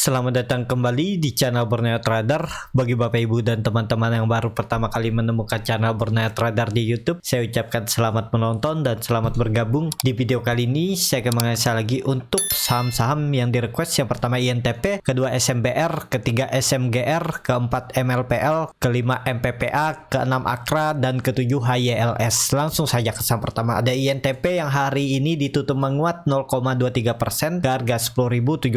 Selamat datang kembali di channel Borneo Trader. Bagi Bapak Ibu dan teman-teman yang baru pertama kali menemukan channel Borneo Trader di YouTube, saya ucapkan selamat menonton dan selamat bergabung. Di video kali ini saya akan menganalisa lagi untuk saham-saham yang di request. Yang pertama INTP, kedua SMBR, ketiga SMGR, keempat MLPL, kelima MPPA, keenam AKRA, dan ketujuh HYLS. Langsung saja ke saham pertama. Ada INTP yang hari ini ditutup menguat 0,23% ke harga 10.775.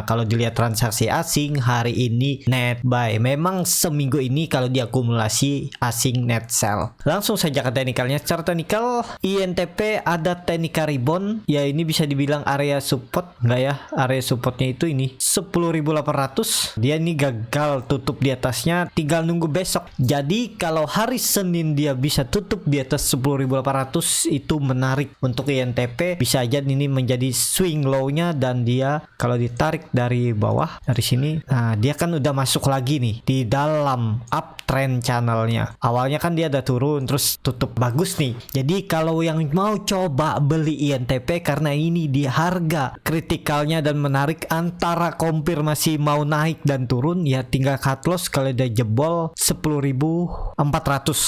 Kalau dilihat transaksi asing hari ini net buy. Memang seminggu ini kalau diakumulasi asing net sell. Langsung saja ke teknikalnya. Secara teknikal INTP ada teknika rebound. Ya ini bisa dibilang area support enggak ya? Area supportnya itu ini 10.800. Dia ini gagal tutup di atasnya, tinggal nunggu besok. Jadi kalau hari Senin dia bisa tutup di atas 10.800 itu menarik untuk INTP. Bisa aja ini menjadi swing low-nya dan dia kalau ditarik dari bawah dari sini, nah dia kan udah masuk lagi nih di dalam uptrend channelnya. Awalnya kan dia udah turun terus tutup bagus nih. Jadi kalau yang mau coba beli INTP karena ini di harga kritikalnya dan menarik antara konfirmasi mau naik dan turun, ya tinggal cut loss kalau udah jebol 10.400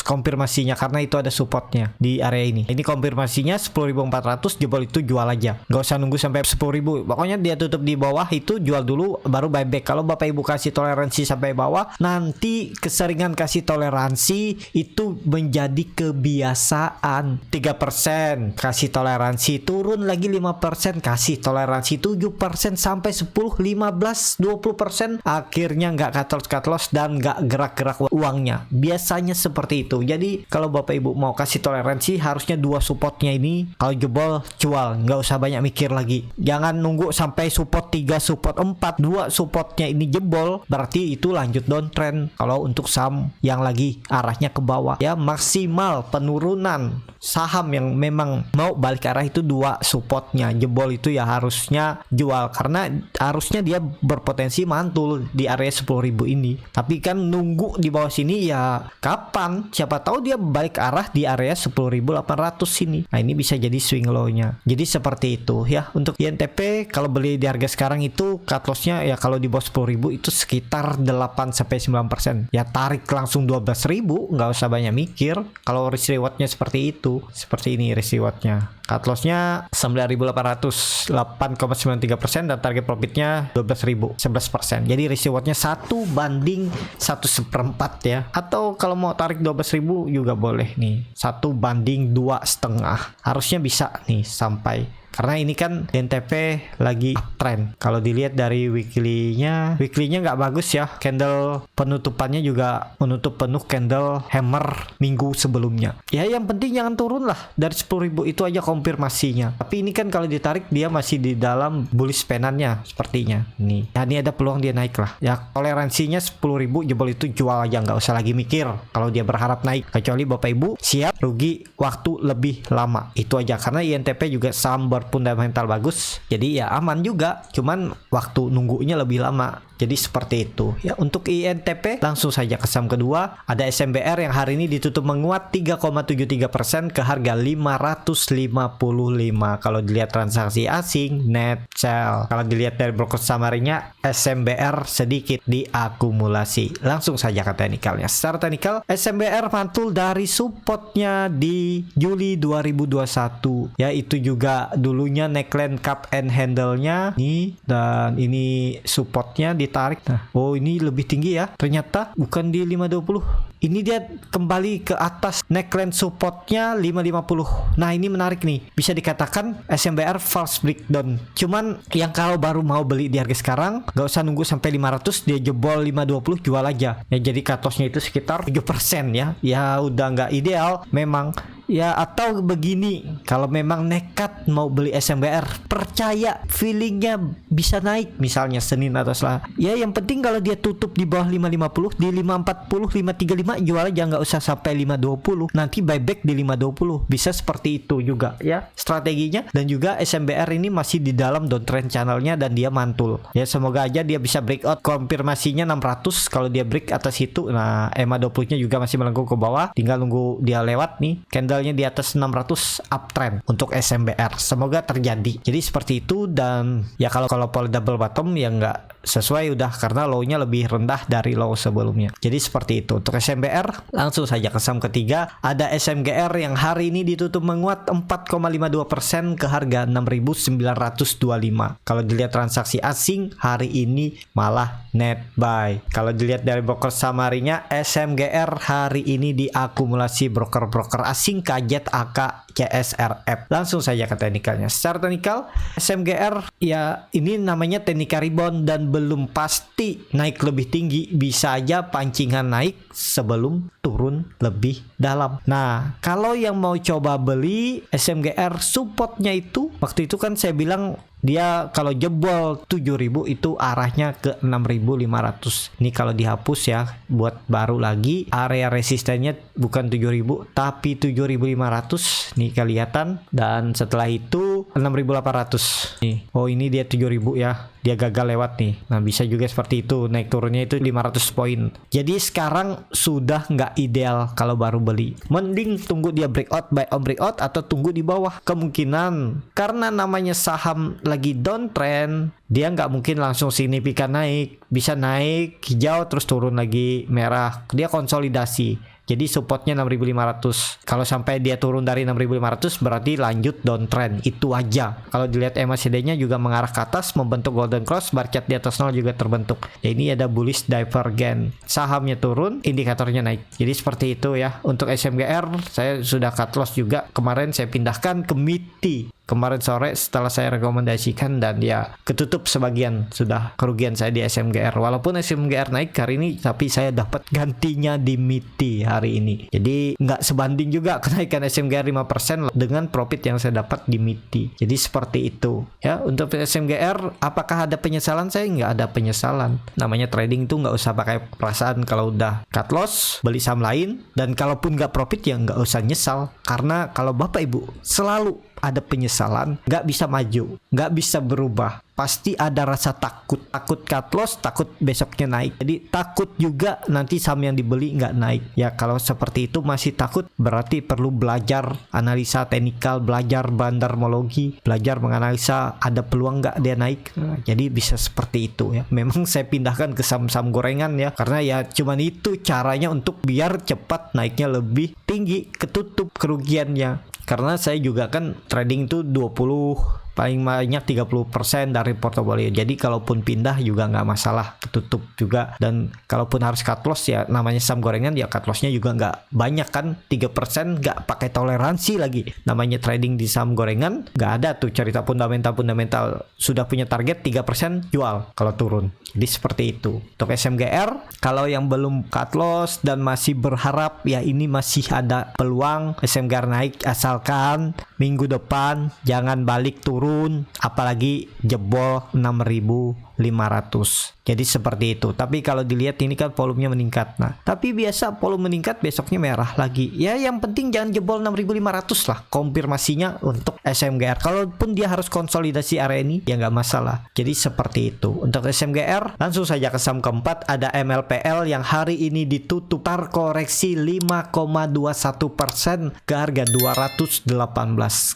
konfirmasinya karena itu ada supportnya di area ini. Ini konfirmasinya 10.400, jebol itu jual aja. Gak usah nunggu sampai 10.000. Pokoknya dia tutup di bawah itu jual dulu baru buyback. Kalau Bapak Ibu kasih toleransi sampai bawah, nanti keseringan kasih toleransi itu menjadi kebiasaan. 3% kasih toleransi, turun lagi 5% kasih toleransi, 7% sampai 10, 15, 20%, akhirnya nggak cut loss dan nggak gerak-gerak uangnya. Biasanya seperti itu. Jadi kalau Bapak Ibu mau kasih toleransi harusnya dua supportnya ini, kalau jebol jual, nggak usah banyak mikir lagi. Jangan nunggu sampai support 3, support 4, 2 supportnya ini jebol, berarti itu lanjut downtrend. Kalau untuk saham yang lagi arahnya ke bawah, ya maksimal penurunan saham yang memang mau balik arah itu 2 supportnya jebol itu ya harusnya jual, karena harusnya dia berpotensi mantul di area 10.000 ini. Tapi kan nunggu di bawah sini ya kapan, siapa tahu dia balik arah di area 10.800 sini. Nah ini bisa jadi swing low-nya. Jadi seperti itu ya. Untuk INTP kalau beli di harga sekarang itu cut loss-nya ya kalau di bawah 10.000 itu sekitar 8-9%. Ya tarik langsung 12.000, nggak usah banyak mikir. Kalau risk reward-nya seperti itu, seperti ini risk reward-nya. Cut loss-nya 9.800, 8,93%, dan target profitnya 12.000, 11%. Jadi risk reward-nya 1/1/4 ya. Atau kalau mau tarik 12.000 juga boleh nih, 1/2,5. Harusnya bisa nih sampai. Karena ini kan INTP lagi uptrend. Kalau dilihat dari weekly-nya nggak bagus ya. Candle penutupannya juga menutup penuh candle hammer minggu sebelumnya. Ya yang penting jangan turun lah dari 10.000 itu aja konfirmasinya. Tapi ini kan kalau ditarik dia masih di dalam bullish span-nya sepertinya. Nih, ya ini ada peluang dia naik lah. Ya toleransinya 10.000, jebol itu jual aja, nggak usah lagi mikir kalau dia berharap naik. Kecuali Bapak Ibu siap rugi waktu lebih lama. Itu aja, karena INTP juga saham fundamental bagus, jadi ya aman juga, cuman waktu nunggunya lebih lama. Jadi seperti itu ya. Untuk INTP langsung saja ke saham kedua. Ada SMBR yang hari ini ditutup menguat 3,73% ke harga 555. Kalau dilihat transaksi asing net sell. Kalau dilihat dari broker summary-nya, SMBR sedikit diakumulasi. Langsung saja ke teknikalnya. Secara teknikal SMBR mantul dari supportnya di Juli 2021 ya. Itu juga dulunya neckline cup and handle-nya nih, dan ini supportnya ditarik. Nah, oh ini lebih tinggi ya, ternyata bukan di 520. Ini dia kembali ke atas neckline supportnya 550. Nah ini menarik nih, bisa dikatakan SMBR false breakdown. Cuman yang kalau baru mau beli di harga sekarang, gak usah nunggu sampai 500, dia jebol 520 jual aja ya. Jadi cut loss-nya itu sekitar 7% ya. Ya udah nggak ideal memang ya. Atau begini, kalau memang nekat mau beli SMBR, percaya feelingnya bisa naik misalnya Senin atau Selasa ya. Yang penting kalau dia tutup di bawah 550, di 540, 535 jual aja, nggak usah sampai 520, nanti buyback di 520. Bisa seperti itu juga ya strateginya. Dan juga SMBR ini masih di dalam downtrend channelnya dan dia mantul ya. Semoga aja dia bisa breakout. Konfirmasinya 600, kalau dia break atas itu, nah EMA 20 nya juga masih melengkung ke bawah, tinggal nunggu dia lewat nih. Candle modalnya di atas 600 uptrend untuk SMBR. Semoga terjadi. Jadi seperti itu, dan ya kalau pola double bottom ya nggak sesuai udah, karena low-nya lebih rendah dari low sebelumnya. Jadi seperti itu untuk SMBR. Langsung saja ke saham ketiga, ada SMGR yang hari ini ditutup menguat 4,52% ke harga 6.925. Kalau dilihat transaksi asing hari ini malah net buy. Kalau dilihat dari broker summary-nya, SMGR hari ini diakumulasi broker-broker asing KZ, AK, CSRF. Langsung saja ke teknikalnya. Secara teknikal, SMGR ya ini namanya teknikal rebound dan belum pasti naik lebih tinggi, bisa aja pancingan naik sebelum turun lebih dalam. Nah, kalau yang mau coba beli SMGR, supportnya itu waktu itu kan saya bilang dia kalau jebol 7.000 itu arahnya ke 6.500. Ini kalau dihapus ya, buat baru lagi, area resistennya bukan 7.000 tapi 7.500 nih kelihatan, dan setelah itu 6.800 nih. Oh, ini dia 7.000 ya, dia gagal lewat nih. Nah, bisa juga seperti itu, naik turunnya itu 500 poin. Jadi sekarang sudah nggak ideal kalau baru beli. Mending tunggu dia breakout, buy on breakout, atau tunggu di bawah. Kemungkinan karena namanya saham lagi downtrend, dia nggak mungkin langsung signifikan naik. Bisa naik hijau terus turun lagi merah, dia konsolidasi. Jadi supportnya 6.500. Kalau sampai dia turun dari 6.500 berarti lanjut downtrend. Itu aja. Kalau dilihat MACD-nya juga mengarah ke atas, membentuk golden cross, bar chart di atas 0 juga terbentuk. Ya, ini ada bullish divergent. Sahamnya turun, indikatornya naik. Jadi seperti itu ya. Untuk SMGR saya sudah cut loss juga. Kemarin saya pindahkan ke MITI. Kemarin sore setelah saya rekomendasikan, dan ya ketutup sebagian, sudah kerugian saya di SMGR. Walaupun SMGR naik hari ini, tapi saya dapat gantinya di MITI hari ini. Jadi nggak sebanding juga kenaikan SMGR 5% dengan profit yang saya dapat di MITI. Jadi seperti itu ya. Untuk SMGR, apakah ada penyesalan? Saya nggak ada penyesalan. Namanya trading itu nggak usah pakai perasaan. Kalau udah cut loss, beli saham lain, dan kalaupun nggak profit ya nggak usah nyesal. Karena kalau Bapak Ibu selalu ada penyesalan, nggak bisa maju, nggak bisa berubah, pasti ada rasa takut cut loss, takut besoknya naik. Jadi takut juga nanti saham yang dibeli nggak naik. Ya kalau seperti itu masih takut, berarti perlu belajar analisa teknikal, belajar bandarmologi, belajar menganalisa ada peluang nggak dia naik. Nah, jadi bisa seperti itu ya. Memang saya pindahkan ke saham-saham gorengan ya, karena ya cuman itu caranya untuk biar cepat naiknya lebih tinggi, ketutup kerugiannya. Karena saya juga kan trading tuh 20 paling banyak 30% dari portofolio. Jadi kalaupun pindah juga nggak masalah, ketutup juga. Dan kalaupun harus cut loss ya namanya saham gorengan, ya cut lossnya juga nggak banyak kan, 3%, nggak pakai toleransi lagi. Namanya trading di saham gorengan nggak ada tuh cerita fundamental, sudah punya target 3% jual kalau turun. Jadi seperti itu. Untuk SMGR, kalau yang belum cut loss dan masih berharap ya ini masih ada peluang SMGR naik, asalkan minggu depan jangan balik turun, apalagi jebol 6.500. Jadi seperti itu. Tapi kalau dilihat ini kan volumenya meningkat. Nah, tapi biasa volume meningkat besoknya merah lagi. Ya yang penting jangan jebol 6.500 lah. Konfirmasinya untuk SMGR. Kalaupun dia harus konsolidasi area ini ya nggak masalah. Jadi seperti itu. Untuk SMGR langsung saja ke saham keempat, ada MLPL yang hari ini ditutup terkoreksi 5,21% ke harga 218.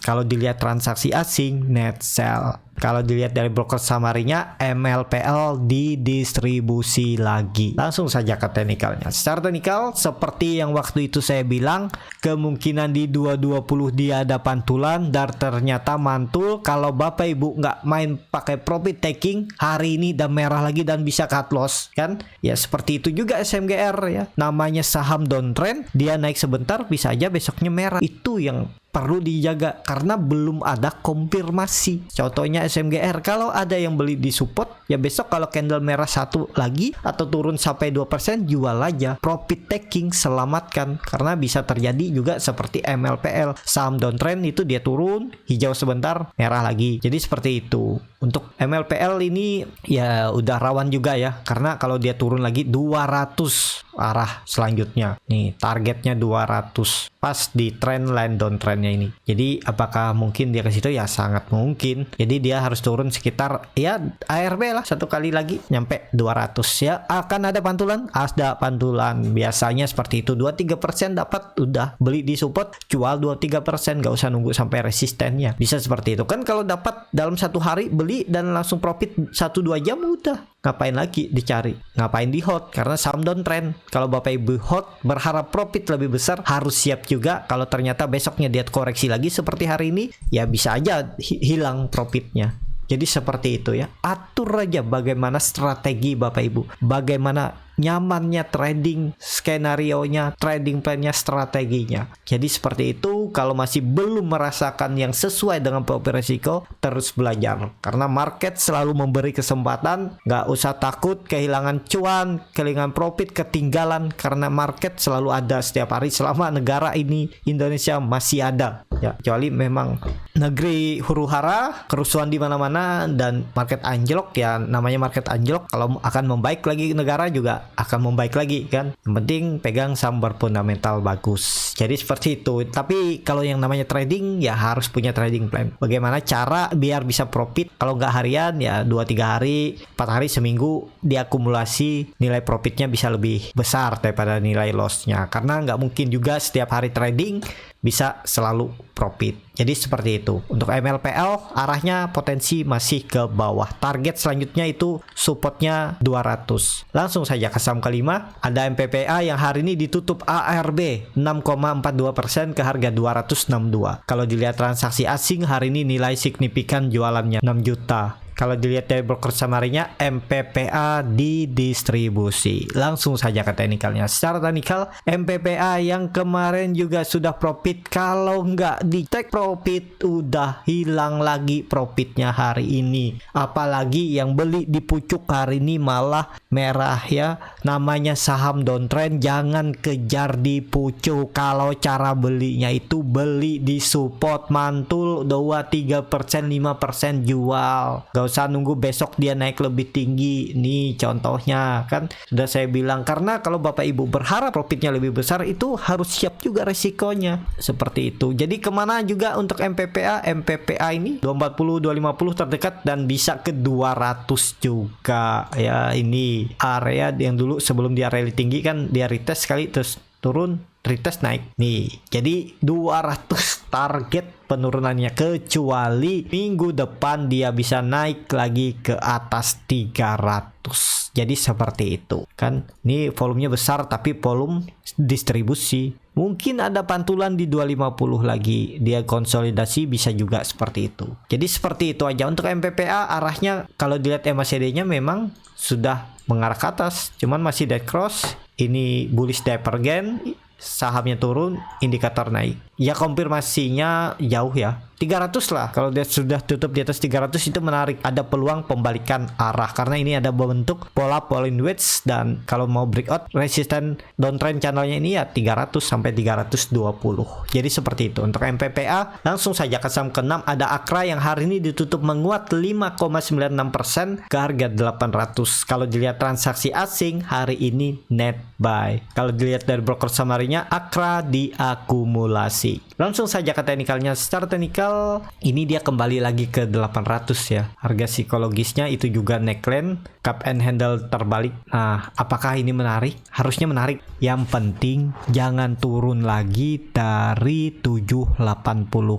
Kalau dilihat transaksi asing net sell. Kalau dilihat dari broker summary-nya, MLPL didistribusi lagi. Langsung saja ke teknikalnya. Secara teknikal, seperti yang waktu itu saya bilang, kemungkinan di 220 dia ada pantulan, dan ternyata mantul. Kalau Bapak Ibu nggak main pakai profit taking, hari ini udah merah lagi dan bisa cut loss, kan? Ya seperti itu juga SMGR ya. Namanya saham downtrend, dia naik sebentar, bisa aja besoknya merah. Itu yang perlu dijaga karena belum ada konfirmasi. Contohnya SMGR, kalau ada yang beli di support, ya besok kalau candle merah satu lagi atau turun sampai 2%, jual aja. Profit taking, selamatkan. Karena bisa terjadi juga seperti MLPL. Saham downtrend itu dia turun, hijau sebentar, merah lagi. Jadi seperti itu. Untuk MLPL ini ya udah rawan juga ya. Karena kalau dia turun lagi 200 arah selanjutnya. Nih targetnya 200 pas di trendline downtrendnya ini. Jadi apakah mungkin dia ke situ? Ya sangat mungkin. Jadi dia harus turun sekitar ya ARB lah satu kali lagi nyampe 200 ya. Akan ada pantulan, biasanya seperti itu. 2-3% dapat, udah beli di support, jual 2-3%, nggak usah nunggu sampai resistennya. Bisa seperti itu kan. Kalau dapat dalam satu hari beli dan langsung profit 1-2 jam, udah ngapain lagi dicari, ngapain di hold, karena saham downtrend. Kalau Bapak Ibu hold berharap profit lebih besar, harus siap juga kalau ternyata besoknya dia koreksi lagi seperti hari ini, ya bisa aja hilang profitnya. Jadi seperti itu ya. Atur aja bagaimana strategi Bapak Ibu, bagaimana nyamannya trading skenario-nya, trading plan-nya, strateginya. Jadi seperti itu. Kalau masih belum merasakan yang sesuai dengan profil risiko, terus belajar. Karena market selalu memberi kesempatan. Nggak usah takut kehilangan cuan, kehilangan profit, ketinggalan. Karena market selalu ada setiap hari selama negara ini, Indonesia, masih ada. Ya, kecuali memang negeri huru-hara, kerusuhan di mana-mana, dan market anjlok. Ya namanya market anjlok, kalau akan membaik lagi negara juga akan membaik lagi kan. Yang penting pegang saham berfundamental bagus. Jadi seperti itu. Tapi kalau yang namanya trading ya harus punya trading plan. Bagaimana cara biar bisa profit? Kalau nggak harian ya 2-3 hari, 4 hari, seminggu diakumulasi, nilai profitnya bisa lebih besar daripada nilai lossnya. Karena nggak mungkin juga setiap hari trading bisa selalu profit. Jadi seperti itu. Untuk MLPL arahnya potensi masih ke bawah. Target selanjutnya itu supportnya 200. Langsung saja ke saham kelima. Ada MPPA yang hari ini ditutup ARB 6,42% ke harga 262. Kalau dilihat transaksi asing hari ini nilai signifikan jualannya 6 juta. Kalau dilihat dari broker summary-nya, MPPA didistribusi. Langsung saja ke teknikalnya. Secara teknikal, MPPA yang kemarin juga sudah profit. Kalau nggak di take profit, udah hilang lagi profitnya hari ini. Apalagi yang beli di pucuk hari ini malah merah ya. Namanya saham downtrend, jangan kejar di pucuk. Kalau cara belinya itu beli di support, mantul 2-3%, 5% jual. Gak usah nunggu besok dia naik lebih tinggi. Nih contohnya kan sudah saya bilang. Karena kalau Bapak Ibu berharap profitnya lebih besar, itu harus siap juga resikonya. Seperti itu. Jadi kemana juga untuk MPPA ini 240, 250 terdekat dan bisa ke 200 juga ya. Ini area yang dulu sebelum dia rally tinggi kan dia retest sekali terus turun, retest naik. Nih jadi 200 target penurunannya, kecuali minggu depan dia bisa naik lagi ke atas 300. Jadi seperti itu kan. Ini volumenya besar tapi volume distribusi. Mungkin ada pantulan di 250 lagi, dia konsolidasi, bisa juga seperti itu. Jadi seperti itu aja untuk MPPA. Arahnya kalau dilihat MACD-nya memang sudah mengarah ke atas, cuman masih dead cross. Ini bullish divergence, sahamnya turun, indikator naik. Ya konfirmasinya jauh ya. 300 lah. Kalau dia sudah tutup di atas 300 itu menarik. Ada peluang pembalikan arah karena ini ada bentuk pola Pauling wedge, dan kalau mau breakout resisten downtrend channelnya ini ya 300 sampai 320. Jadi seperti itu. Untuk MPPA langsung saja ke saham ke-6 ada Akra yang hari ini ditutup menguat 5,96% ke harga 800. Kalau dilihat transaksi asing hari ini net buy. Kalau dilihat dari broker summary-nya Akra diakumulasi. Langsung saja ke teknikalnya. Secara teknikal ini dia kembali lagi ke 800 ya. Harga psikologisnya itu juga neckline, cup and handle terbalik. Nah, apakah ini menarik? Harusnya menarik. Yang penting jangan turun lagi dari 780.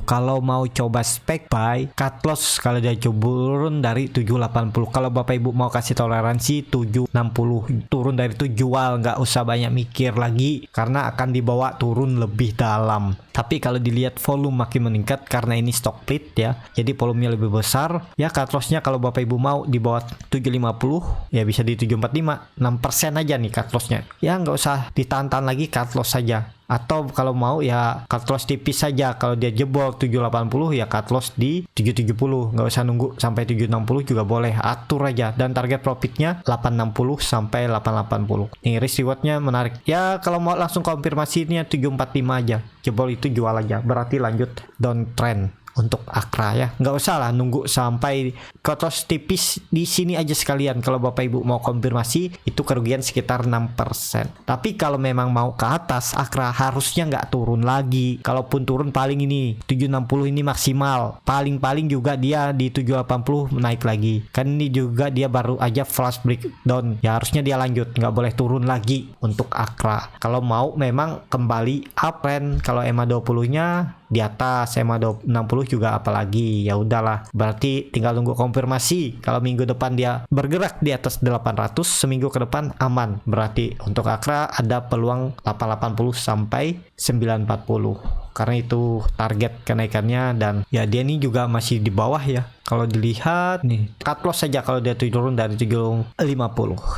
Kalau mau coba spek buy, cut loss kalau dia turun dari 780. Kalau Bapak Ibu mau kasih toleransi 760, turun dari itu jual, nggak usah banyak mikir lagi karena akan dibawa turun lebih dalam. Tapi kalau dilihat volume makin meningkat karena ini stock split ya, jadi volumenya lebih besar ya. Cut lossnya kalau Bapak Ibu mau di bawah 750 ya bisa di 745, 6% aja nih cut lossnya ya, nggak usah ditahan-tahan lagi, cut loss saja. Atau kalau mau ya cut loss tipis saja. Kalau dia jebol 780 ya cut loss di 770. Nggak usah nunggu sampai 760 juga boleh. Atur aja. Dan target profitnya 860 sampai 880. Nih risk rewardnya menarik. Ya kalau mau langsung konfirmasinya 745 aja. Jebol itu jual aja. Berarti lanjut downtrend untuk Akra ya. Nggak usah lah nunggu sampai cut loss tipis di sini aja sekalian. Kalau Bapak Ibu mau konfirmasi itu kerugian sekitar 6%. Tapi kalau memang mau ke atas, Akra harusnya nggak turun lagi. Kalaupun turun paling ini 760 ini maksimal. Paling-paling juga dia di 780 naik lagi. Kan ini juga dia baru aja flash breakdown. Ya harusnya dia lanjut, nggak boleh turun lagi untuk Akra. Kalau mau memang kembali uptrend. Kalau EMA 20-nya di atas, EMA 60 juga apalagi. Ya udahlah, berarti tinggal tunggu konfirmasi. Kalau minggu depan dia bergerak di atas 800, seminggu ke depan aman. Berarti untuk Akra ada peluang 880 sampai 940. Karena itu target kenaikannya, dan ya dia ini juga masih di bawah ya. Kalau dilihat nih, cut loss saja kalau dia turun dari 750.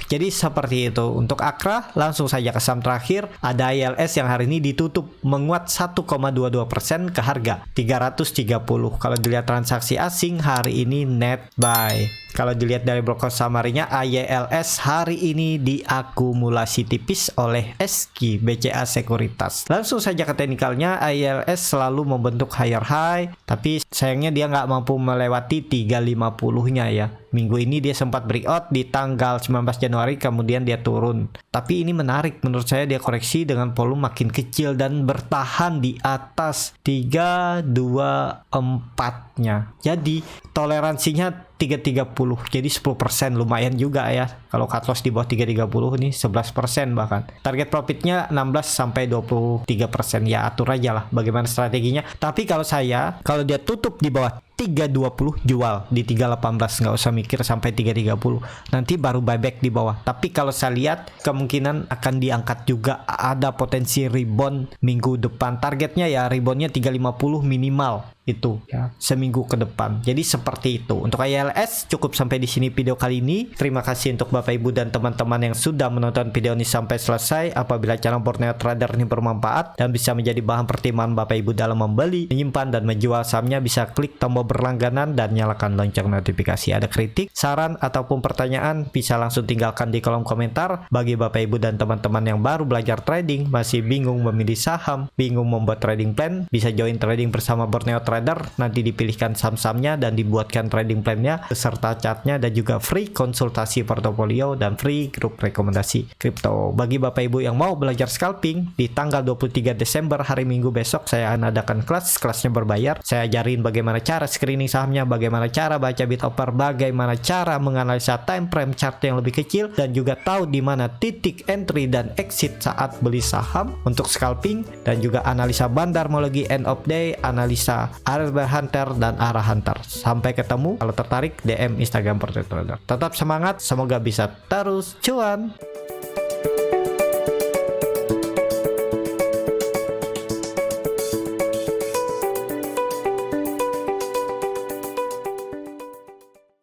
Jadi seperti itu untuk Akra. Langsung saja ke saham terakhir, ada ILS yang hari ini ditutup menguat 1,22% ke harga 330. Kalau dilihat transaksi asing hari ini net buy. Kalau dilihat dari broker summary-nya, ILS hari ini diakumulasi tipis oleh SQ BCA Sekuritas. Langsung saja ke teknikalnya, ILS selalu membentuk higher high, tapi sayangnya dia nggak mampu melewati 350-nya ya. Minggu ini dia sempat breakout di tanggal 19 Januari, kemudian dia turun. Tapi ini menarik menurut saya, dia koreksi dengan volume makin kecil dan bertahan di atas 324-nya. Jadi toleransinya 330, jadi 10%, lumayan juga ya. Kalau cut loss di bawah 330 nih 11% bahkan. Target profitnya 16-23%. Ya atur aja lah bagaimana strateginya. Tapi kalau saya, kalau dia tutup di bawah 320 jual di 318, nggak usah mikir sampai 330, nanti baru buyback di bawah. Tapi kalau saya lihat kemungkinan akan diangkat juga, ada potensi rebound minggu depan. Targetnya ya reboundnya 350 minimal itu ya, seminggu ke depan. Jadi seperti itu untuk ILS. Cukup sampai di sini video kali ini. Terima kasih untuk Bapak Ibu dan teman-teman yang sudah menonton video ini sampai selesai. Apabila channel Borneo Trader ini bermanfaat dan bisa menjadi bahan pertimbangan Bapak Ibu dalam membeli, menyimpan dan menjual sahamnya, bisa klik tombol berlangganan dan nyalakan lonceng notifikasi. Ada kritik, saran ataupun pertanyaan, bisa langsung tinggalkan di kolom komentar. Bagi Bapak Ibu dan teman-teman yang baru belajar trading, masih bingung memilih saham, bingung membuat trading plan, bisa join trading bersama Borneo Trader. Nanti dipilihkan saham-sahamnya dan dibuatkan trading plan-nya beserta chartnya, dan juga free konsultasi portofolio dan free grup rekomendasi kripto. Bagi Bapak Ibu yang mau belajar scalping, di tanggal 23 Desember hari Minggu besok saya akan adakan kelasnya berbayar. Saya ajarin bagaimana cara screening sahamnya, bagaimana cara baca bid offer, bagaimana cara menganalisa time frame chart yang lebih kecil, dan juga tahu di mana titik entry dan exit saat beli saham untuk scalping, dan juga analisa bandarmologi end of day, analisa area hunter dan arah hunter. Sampai ketemu. Kalau tertarik DM Instagram Borneo Trader. Tetap semangat, semoga bisa terus cuan.